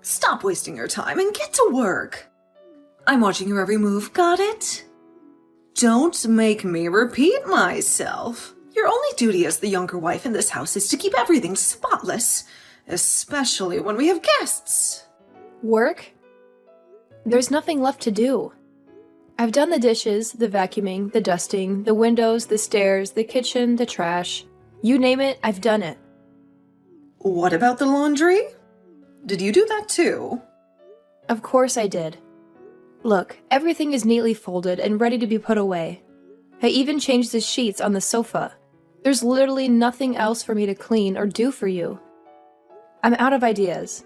Stop wasting your time and get to work. I'm watching your every move, got it? Don't make me repeat myself. Your only duty as the younger wife in this house is to keep everything spotless, especially when we have guests. Work? There's nothing left to do. I've done the dishes, the vacuuming, the dusting, the windows, the stairs, the kitchen, the trash. You name it, I've done it. What about the laundry? Did you do that too? Of course I did. Look, everything is neatly folded and ready to be put away. I even changed the sheets on the sofa. There's literally nothing else for me to clean or do for you. I'm out of ideas.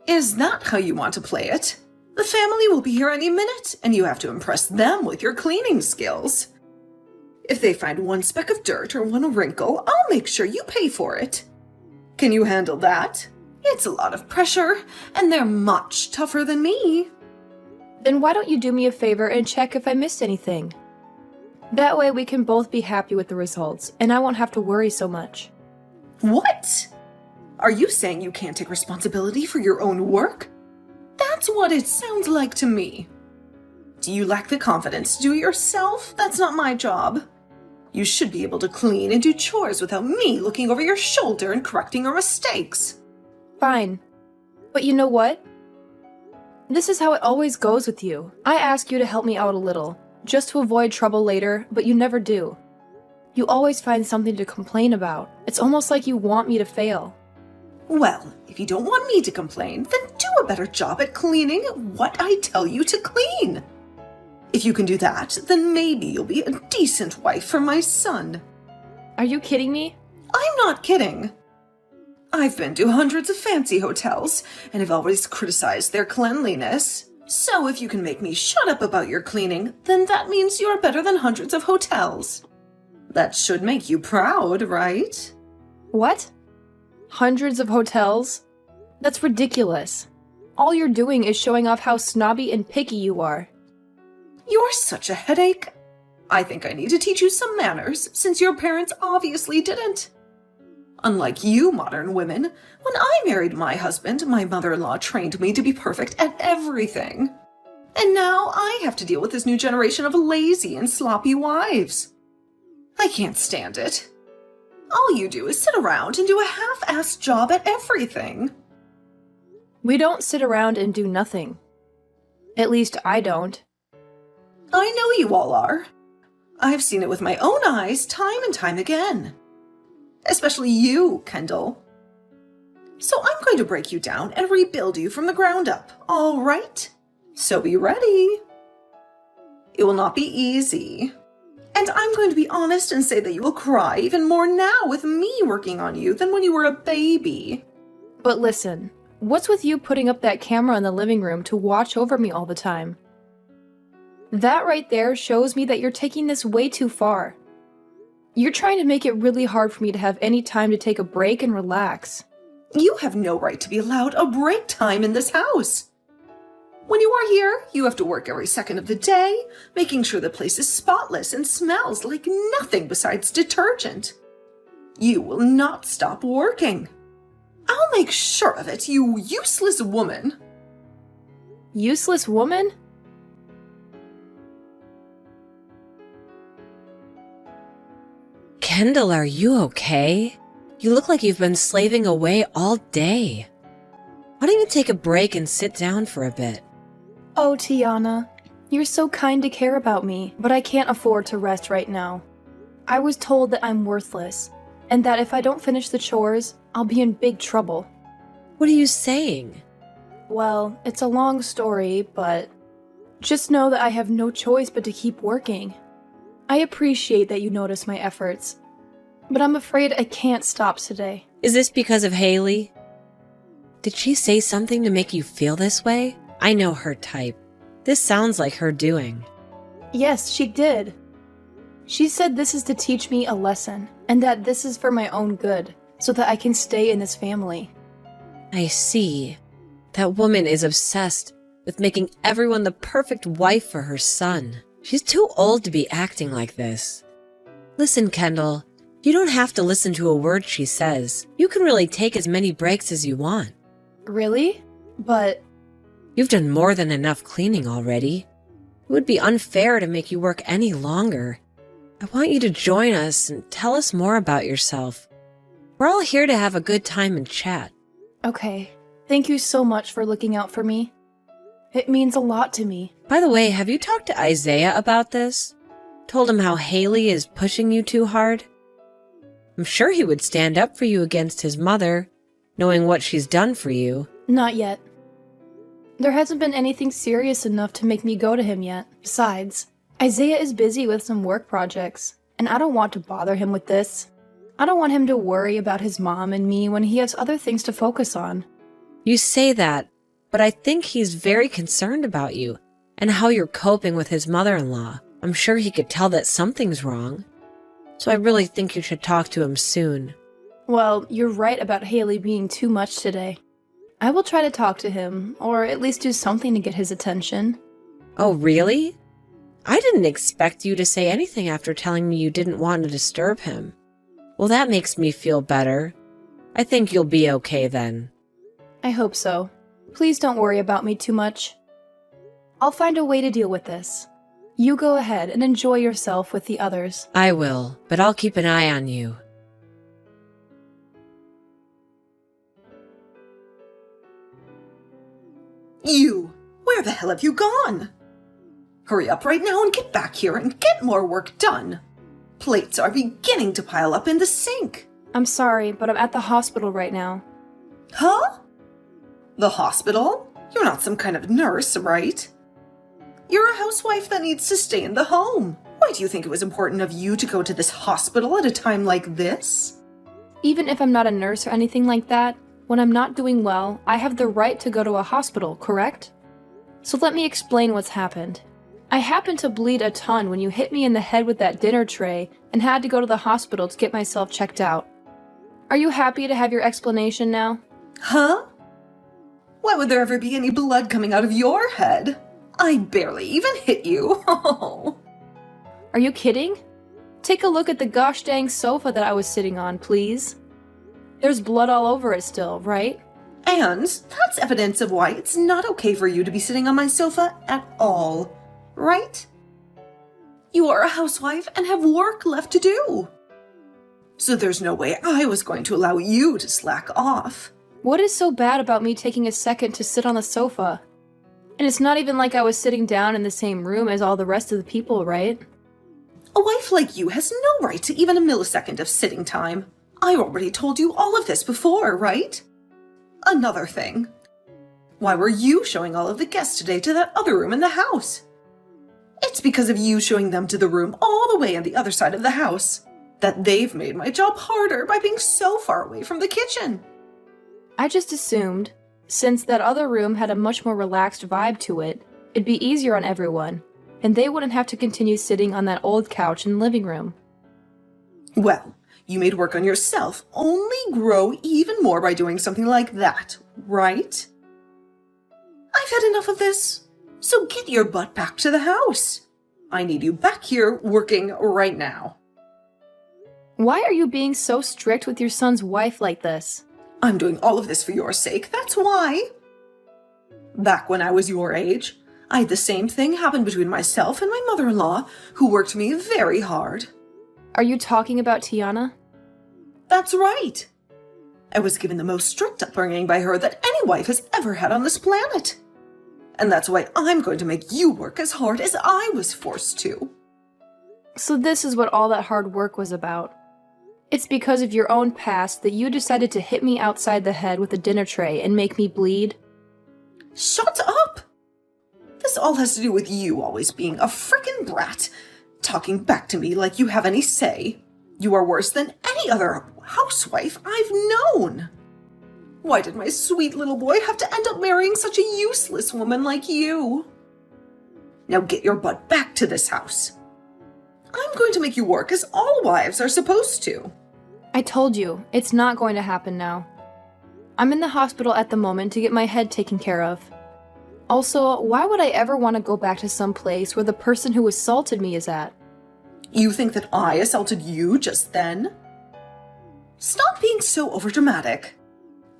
Is that how you want to play it? The family will be here any minute, and you have to impress them with your cleaning skills. If they find one speck of dirt or one wrinkle, I'll make sure you pay for it. Can you handle that? It's a lot of pressure, and they're much tougher than me. Then why don't you do me a favor and check if I missed anything? That way we can both be happy with the results, and I won't have to worry so much. What? Are you saying you can't take responsibility for your own work? That's what it sounds like to me. Do you lack the confidence to do it yourself? That's not my job. You should be able to clean and do chores without me looking over your shoulder and correcting your mistakes. Fine. But you know what? This is how it always goes with you. I ask you to help me out a little, just to avoid trouble later, but you never do. You always find something to complain about. It's almost like you want me to fail. Well, if you don't want me to complain, then do a better job at cleaning what I tell you to clean. If you can do that, then maybe you'll be a decent wife for my son. Are you kidding me? I'm not kidding. I've been to hundreds of fancy hotels, and have always criticized their cleanliness. So if you can make me shut up about your cleaning, then that means you're better than hundreds of hotels. That should make you proud, right? What? Hundreds of hotels? That's ridiculous. All you're doing is showing off how snobby and picky you are. You're such a headache. I think I need to teach you some manners, since your parents obviously didn't. Unlike you modern women, when I married my husband, my mother-in-law trained me to be perfect at everything. And now I have to deal with this new generation of lazy and sloppy wives. I can't stand it. All you do is sit around and do a half-assed job at everything. We don't sit around and do nothing. At least I don't. I know you all are. I've seen it with my own eyes time and time again. Especially you, Kendall. So I'm going to break you down and rebuild you from the ground up, all right? So be ready. It will not be easy. And I'm going to be honest and say that you will cry even more now with me working on you than when you were a baby. But listen, what's with you putting up that camera in the living room to watch over me all the time? That right there shows me that you're taking this way too far. You're trying to make it really hard for me to have any time to take a break and relax. You have no right to be allowed a break time in this house. When you are here, you have to work every second of the day, making sure the place is spotless and smells like nothing besides detergent. You will not stop working. I'll make sure of it, you useless woman. Useless woman? Kendall, are you okay? You look like you've been slaving away all day. Why don't you take a break and sit down for a bit? Oh, Tiana, you're so kind to care about me, but I can't afford to rest right now. I was told that I'm worthless, and that if I don't finish the chores, I'll be in big trouble. What are you saying? Well, it's a long story, but just know that I have no choice but to keep working. I appreciate that you notice my efforts, but I'm afraid I can't stop today. Is this because of Haley? Did she say something to make you feel this way? I know her type. This sounds like her doing. Yes, she did. She said this is to teach me a lesson, and that this is for my own good, so that I can stay in this family. I see. That woman is obsessed with making everyone the perfect wife for her son. She's too old to be acting like this. Listen, Kendall, you don't have to listen to a word she says. You can really take as many breaks as you want. Really? But You've done more than enough cleaning already. It would be unfair to make you work any longer. I want you to join us and tell us more about yourself. We're all here to have a good time and chat. okay, thank you so much for looking out for me. It means a lot to me. By the way, have you talked to Isaiah about this? Told him how Haley is pushing you too hard? I'm sure he would stand up for you against his mother, knowing what she's done for you. Not yet. There hasn't been anything serious enough to make me go to him yet. Besides, Isaiah is busy with some work projects, and I don't want to bother him with this. I don't want him to worry about his mom and me when he has other things to focus on. You say that, but I think he's very concerned about you and how you're coping with his mother-in-law. I'm sure he could tell that something's wrong. So I really think you should talk to him soon. Well, you're right about Haley being too much today. I will try to talk to him, or at least do something to get his attention. Oh, really? I didn't expect you to say anything after telling me you didn't want to disturb him. Well, that makes me feel better. I think you'll be okay then. I hope so. Please don't worry about me too much. I'll find a way to deal with this. You go ahead and enjoy yourself with the others. I will, but I'll keep an eye on you. You! Where the hell have you gone? Hurry up right now and get back here and get more work done. Plates are beginning to pile up in the sink. I'm sorry, but I'm at the hospital right now. Huh? The hospital? You're not some kind of nurse, right? You're a housewife that needs to stay in the home. Why do you think it was important of you to go to this hospital at a time like this? Even if I'm not a nurse or anything like that, when I'm not doing well, I have the right to go to a hospital, correct? So let me explain what's happened. I happened to bleed a ton when you hit me in the head with that dinner tray and had to go to the hospital to get myself checked out. Are you happy to have your explanation now? Huh? Why would there ever be any blood coming out of your head? I barely even hit you. Are you kidding? Take a look at the gosh dang sofa that I was sitting on, please. There's blood all over it still, right? And that's evidence of why it's not okay for you to be sitting on my sofa at all, right? You are a housewife and have work left to do. So there's no way I was going to allow you to slack off. What is so bad about me taking a second to sit on the sofa? And it's not even like I was sitting down in the same room as all the rest of the people, right? A wife like you has no right to even a millisecond of sitting time. I already told you all of this before, right? Another thing. Why were you showing all of the guests today to that other room in the house? It's because of you showing them to the room all the way on the other side of the house that they've made my job harder by being so far away from the kitchen. I just assumed, since that other room had a much more relaxed vibe to it, it'd be easier on everyone, and they wouldn't have to continue sitting on that old couch in the living room. Well, you made work on yourself only grow even more by doing something like that, right? I've had enough of this, so get your butt back to the house. I need you back here working right now. Why are you being so strict with your son's wife like this? I'm doing all of this for your sake, that's why. Back when I was your age, I had the same thing happen between myself and my mother-in-law, who worked me very hard. Are you talking about Tiana? That's right. I was given the most strict upbringing by her that any wife has ever had on this planet. And that's why I'm going to make you work as hard as I was forced to. So this is what all that hard work was about. It's because of your own past that you decided to hit me outside the head with a dinner tray and make me bleed? Shut up! This all has to do with you always being a frickin' brat, talking back to me like you have any say. You are worse than any other housewife I've known. Why did my sweet little boy have to end up marrying such a useless woman like you? Now get your butt back to this house. I'm going to make you work as all wives are supposed to. I told you, it's not going to happen now. I'm in the hospital at the moment to get my head taken care of. Also, why would I ever want to go back to some place where the person who assaulted me is at? You think that I assaulted you just then? Stop being so overdramatic.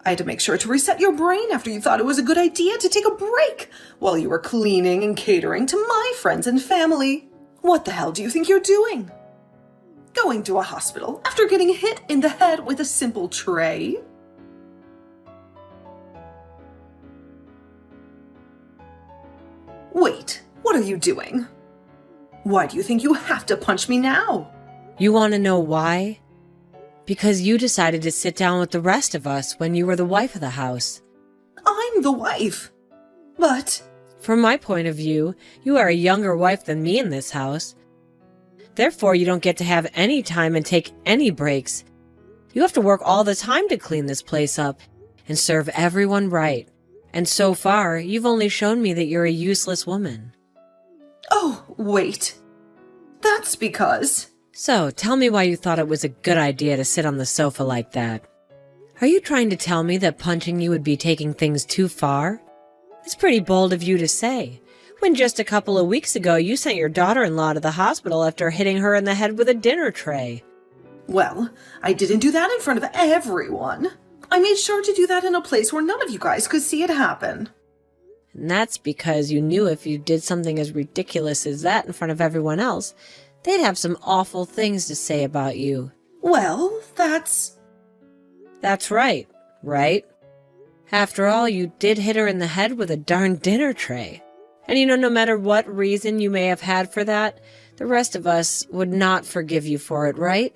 I had to make sure to reset your brain after you thought it was a good idea to take a break while you were cleaning and catering to my friends and family. What the hell do you think you're doing? Going to a hospital after getting hit in the head with a simple tray? Wait, what are you doing? Why do you think you have to punch me now? You want to know why? Because you decided to sit down with the rest of us when you were the wife of the house. I'm the wife. But From my point of view, you are a younger wife than me in this house. Therefore, you don't get to have any time and take any breaks. You have to work all the time to clean this place up and serve everyone right. And so far, you've only shown me that you're a useless woman. oh, wait. That's because So, tell me why you thought it was a good idea to sit on the sofa like that. Are you trying to tell me that punching you would be taking things too far? It's pretty bold of you to say, when just a couple of weeks ago you sent your daughter-in-law to the hospital after hitting her in the head with a dinner tray. well, I didn't do that in front of everyone. I made sure to do that in a place where none of you guys could see it happen. And that's because you knew if you did something as ridiculous as that in front of everyone else, they'd have some awful things to say about you. Well, that's That's right, right? After all, you did hit her in the head with a darn dinner tray. And no matter what reason you may have had for that, the rest of us would not forgive you for it, right?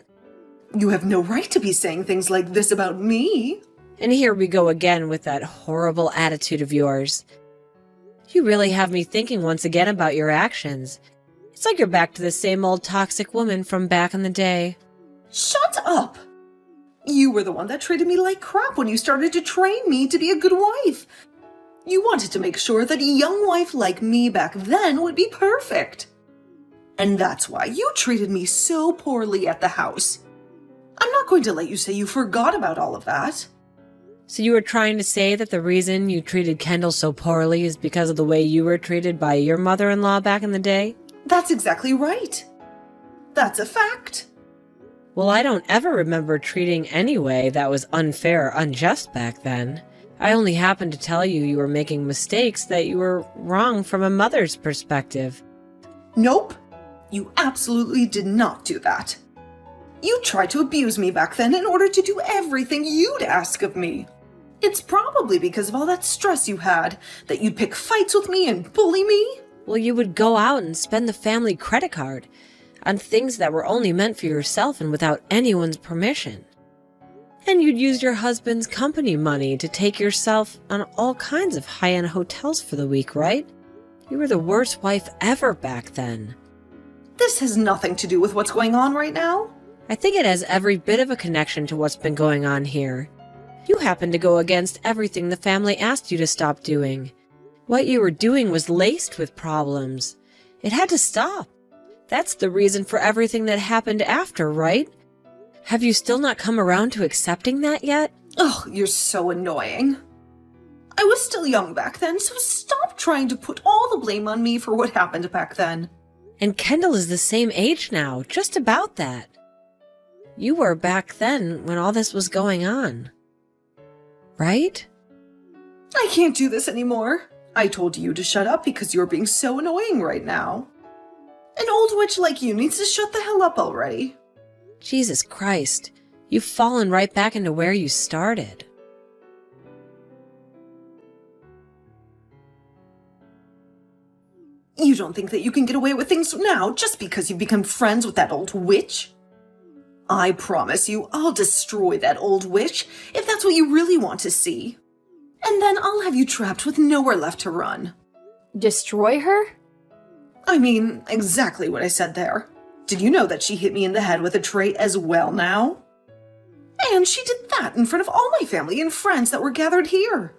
You have no right to be saying things like this about me. And here we go again with that horrible attitude of yours. You really have me thinking once again about your actions. It's like you're back to the same old toxic woman from back in the day. Shut up! You were the one that treated me like crap when you started to train me to be a good wife. You wanted to make sure that a young wife like me back then would be perfect. And that's why you treated me so poorly at the house. I'm not going to let you say you forgot about all of that. So you were trying to say that the reason you treated Kendall so poorly is because of the way you were treated by your mother-in-law back in the day? That's exactly right. That's a fact. Well, I don't ever remember treating any way that was unfair or unjust back then. I only happened to tell you were making mistakes that you were wrong from a mother's perspective. Nope. You absolutely did not do that. You tried to abuse me back then in order to do everything you'd ask of me. It's probably because of all that stress you had that you'd pick fights with me and bully me. Well, you would go out and spend the family credit card on things that were only meant for yourself and without anyone's permission. And you'd use your husband's company money to take yourself on all kinds of high-end hotels for the week, right? You were the worst wife ever back then. This has nothing to do with what's going on right now. I think it has every bit of a connection to what's been going on here. You happened to go against everything the family asked you to stop doing. What you were doing was laced with problems. It had to stop. That's the reason for everything that happened after, right? Have you still not come around to accepting that yet? Ugh, you're so annoying. I was still young back then, so stop trying to put all the blame on me for what happened back then. And Kendall is the same age now, just about that. You were back then when all this was going on. Right? I can't do this anymore. I told you to shut up because you're being so annoying right now. An old witch like you needs to shut the hell up already. Jesus Christ, you've fallen right back into where you started. You don't think that you can get away with things now just because you've become friends with that old witch? I promise you I'll destroy that old witch if that's what you really want to see. And then I'll have you trapped with nowhere left to run. Destroy her? I mean, exactly what I said there. Did you know that she hit me in the head with a tray as well now? And she did that in front of all my family and friends that were gathered here.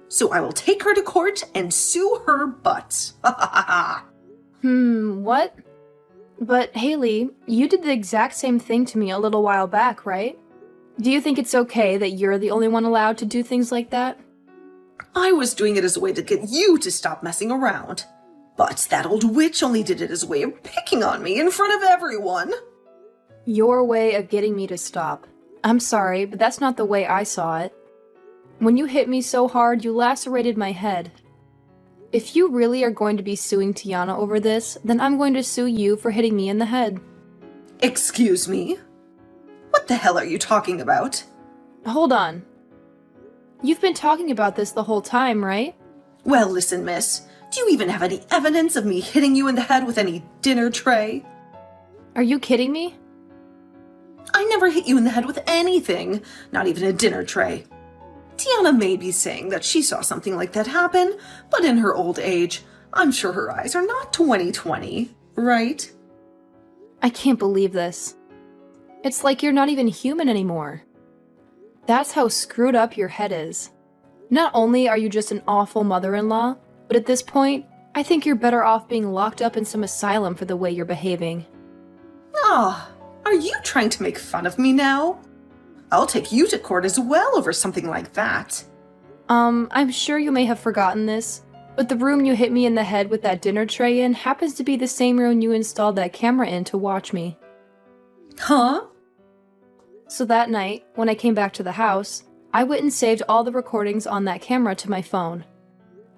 So I will take her to court and sue her butt. Ha ha ha ha. What? But Haley, you did the exact same thing to me a little while back, right? Do you think it's okay that you're the only one allowed to do things like that? I was doing it as a way to get you to stop messing around. But that old witch only did it as a way of picking on me in front of everyone. Your way of getting me to stop. I'm sorry, but that's not the way I saw it. When you hit me so hard, you lacerated my head. If you really are going to be suing Tiana over this, then I'm going to sue you for hitting me in the head. Excuse me? What the hell are you talking about? Hold on. You've been talking about this the whole time, right? Well, listen, miss. Do you even have any evidence of me hitting you in the head with any dinner tray? Are you kidding me? I never hit you in the head with anything, not even a dinner tray. Tiana may be saying that she saw something like that happen, but in her old age, I'm sure her eyes are not 20/20, right? I can't believe this. It's like you're not even human anymore. That's how screwed up your head is. Not only are you just an awful mother-in-law, but at this point, I think you're better off being locked up in some asylum for the way you're behaving. Ah, are you trying to make fun of me now? I'll take you to court as well over something like that. I'm sure you may have forgotten this, but the room you hit me in the head with that dinner tray in happens to be the same room you installed that camera in to watch me. Huh? So that night, when I came back to the house, I went and saved all the recordings on that camera to my phone.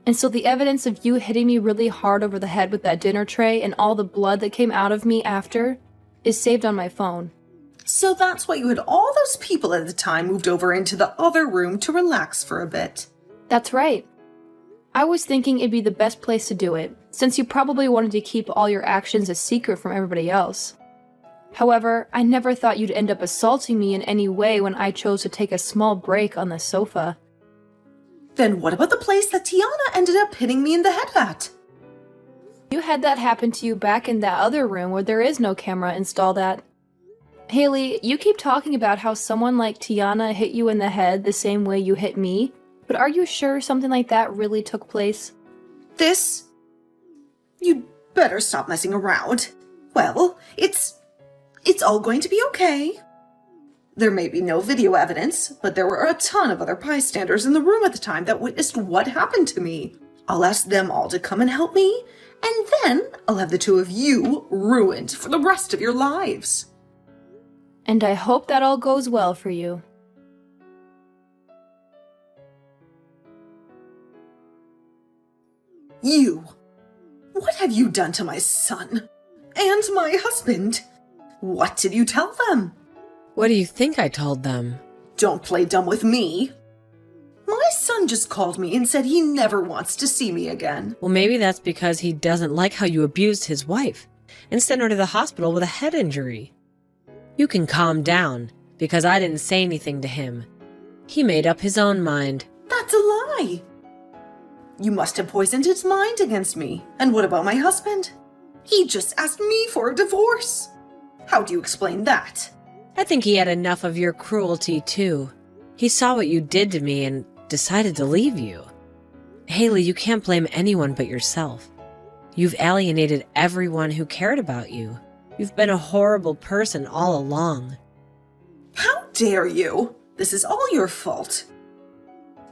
And so the evidence of you hitting me really hard over the head with that dinner tray and all the blood that came out of me after is saved on my phone. So that's why you had all those people at the time moved over into the other room to relax for a bit. That's right. I was thinking it'd be the best place to do it, since you probably wanted to keep all your actions a secret from everybody else. However, I never thought you'd end up assaulting me in any way when I chose to take a small break on the sofa. Then what about the place that Tiana ended up hitting me in the head at? You had that happen to you back in that other room where there is no camera installed at. Haley, you keep talking about how someone like Tiana hit you in the head the same way you hit me, but are you sure something like that really took place? This? You'd better stop messing around. Well, it's all going to be okay. There may be no video evidence, but there were a ton of other bystanders in the room at the time that witnessed what happened to me. I'll ask them all to come and help me, and then I'll have the two of you ruined for the rest of your lives. And I hope that all goes well for you. You! What have you done to my son? And my husband? What did you tell them? What do you think I told them? Don't play dumb with me. My son just called me and said he never wants to see me again. Well, maybe that's because he doesn't like how you abused his wife and sent her to the hospital with a head injury. You can calm down, because I didn't say anything to him. He made up his own mind. That's a lie. You must have poisoned his mind against me. And what about my husband? He just asked me for a divorce. How do you explain that? I think he had enough of your cruelty, too. He saw what you did to me and decided to leave you. Haley, you can't blame anyone but yourself. You've alienated everyone who cared about you. You've been a horrible person all along. How dare you? This is all your fault.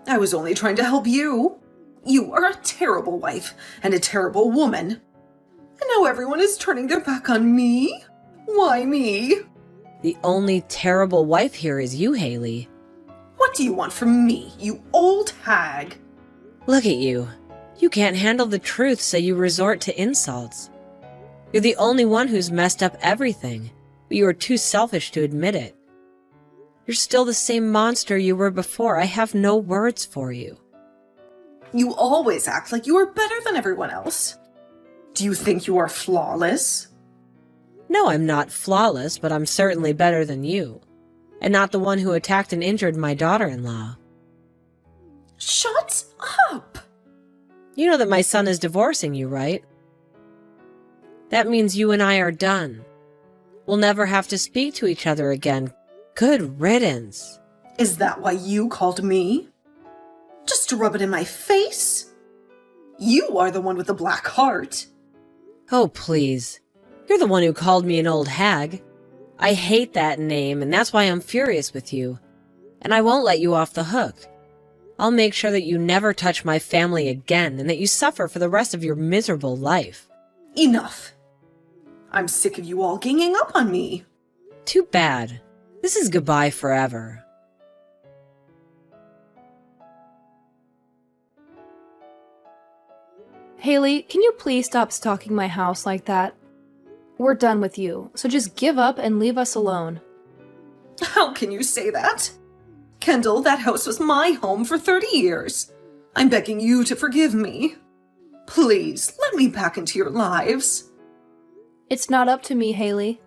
I was only trying to help you. You are a terrible wife and a terrible woman. And now everyone is turning their back on me? Why me? The only terrible wife here is you, Haley. What do you want from me, you old hag? Look at you. You can't handle the truth, so you resort to insults. You're the only one who's messed up everything, but you are too selfish to admit it. You're still the same monster you were before. I have no words for you. You always act like you are better than everyone else. Do you think you are flawless? No, I'm not flawless, but I'm certainly better than you. And not the one who attacked and injured my daughter-in-law. Shut up! You know that my son is divorcing you, right? That means you and I are done. We'll never have to speak to each other again. Good riddance. Is that why you called me? Just to rub it in my face? You are the one with the black heart. Oh, please. You're the one who called me an old hag. I hate that name, and that's why I'm furious with you. And I won't let you off the hook. I'll make sure that you never touch my family again and that you suffer for the rest of your miserable life. Enough. I'm sick of you all ganging up on me. Too bad. This is goodbye forever. Haley, can you please stop stalking my house like that? We're done with you, so just give up and leave us alone. How can you say that? Kendall, that house was my home for 30 years. I'm begging you to forgive me. Please, let me back into your lives. It's not up to me, Haley.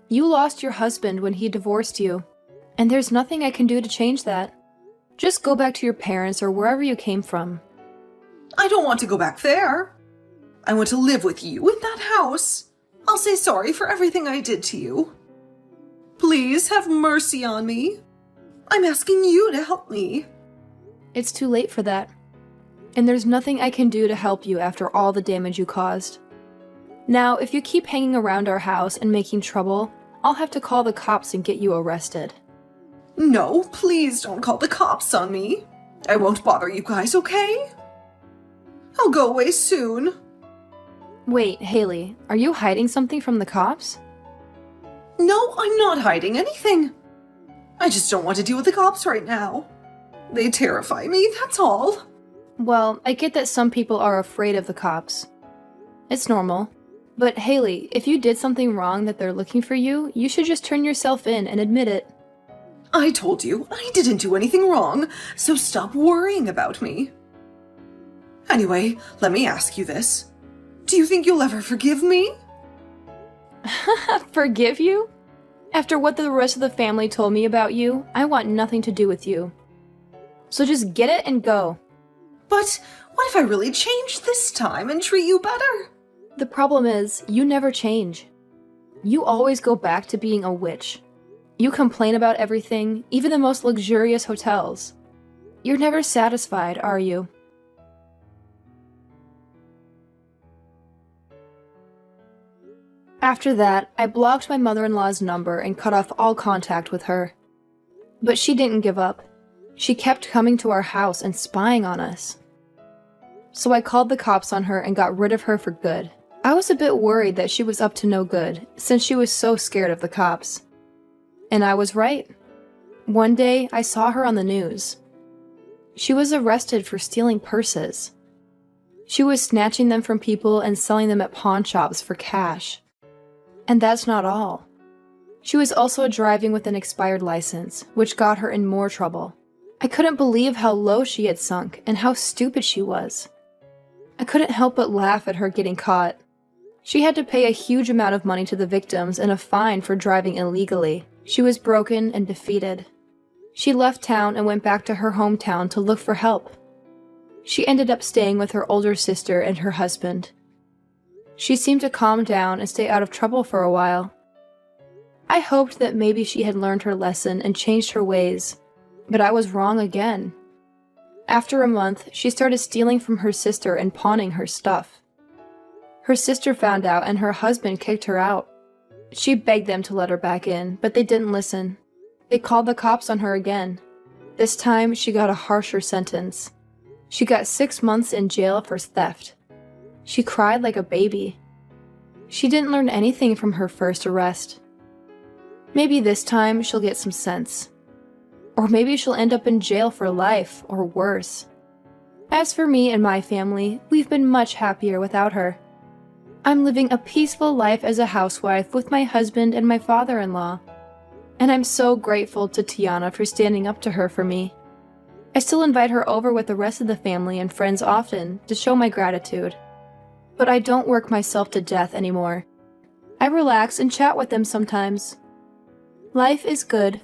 You lost your husband when he divorced you, and there's nothing I can do to change that. Just go back to your parents or wherever you came from. I don't want to go back there. I want to live with you in that house. I'll say sorry for everything I did to you. Please have mercy on me. I'm asking you to help me. It's too late for that. And there's nothing I can do to help you after all the damage you caused. Now, if you keep hanging around our house and making trouble, I'll have to call the cops and get you arrested. No, please don't call the cops on me. I won't bother you guys, okay? I'll go away soon. Wait, Haley, are you hiding something from the cops? No, I'm not hiding anything. I just don't want to deal with the cops right now. They terrify me, that's all. Well, I get that some people are afraid of the cops. It's normal. But Haley, if you did something wrong that they're looking for you, you should just turn yourself in and admit it. I told you, I didn't do anything wrong, so stop worrying about me. Anyway, let me ask you this. Do you think you'll ever forgive me? Forgive you? After what the rest of the family told me about you, I want nothing to do with you. So just get it and go. But what if I really change this time and treat you better? The problem is, you never change. You always go back to being a witch. You complain about everything, even the most luxurious hotels. You're never satisfied, are you? After that, I blocked my mother-in-law's number and cut off all contact with her. But she didn't give up. She kept coming to our house and spying on us. So I called the cops on her and got rid of her for good. I was a bit worried that she was up to no good, since she was so scared of the cops. And I was right. One day, I saw her on the news. She was arrested for stealing purses. She was snatching them from people and selling them at pawn shops for cash. And that's not all. She was also driving with an expired license, which got her in more trouble. I couldn't believe how low she had sunk and how stupid she was. I couldn't help but laugh at her getting caught. She had to pay a huge amount of money to the victims and a fine for driving illegally. She was broken and defeated. She left town and went back to her hometown to look for help. She ended up staying with her older sister and her husband. She seemed to calm down and stay out of trouble for a while. I hoped that maybe she had learned her lesson and changed her ways, but I was wrong again. After a month, she started stealing from her sister and pawning her stuff. Her sister found out and her husband kicked her out. She begged them to let her back in, but they didn't listen. They called the cops on her again. This time, she got a harsher sentence. She got 6 months in jail for theft. She cried like a baby. She didn't learn anything from her first arrest. Maybe this time she'll get some sense. Or maybe she'll end up in jail for life, or worse. As for me and my family, we've been much happier without her. I'm living a peaceful life as a housewife with my husband and my father-in-law. And I'm so grateful to Tiana for standing up to her for me. I still invite her over with the rest of the family and friends often to show my gratitude. But I don't work myself to death anymore. I relax and chat with them sometimes. Life is good.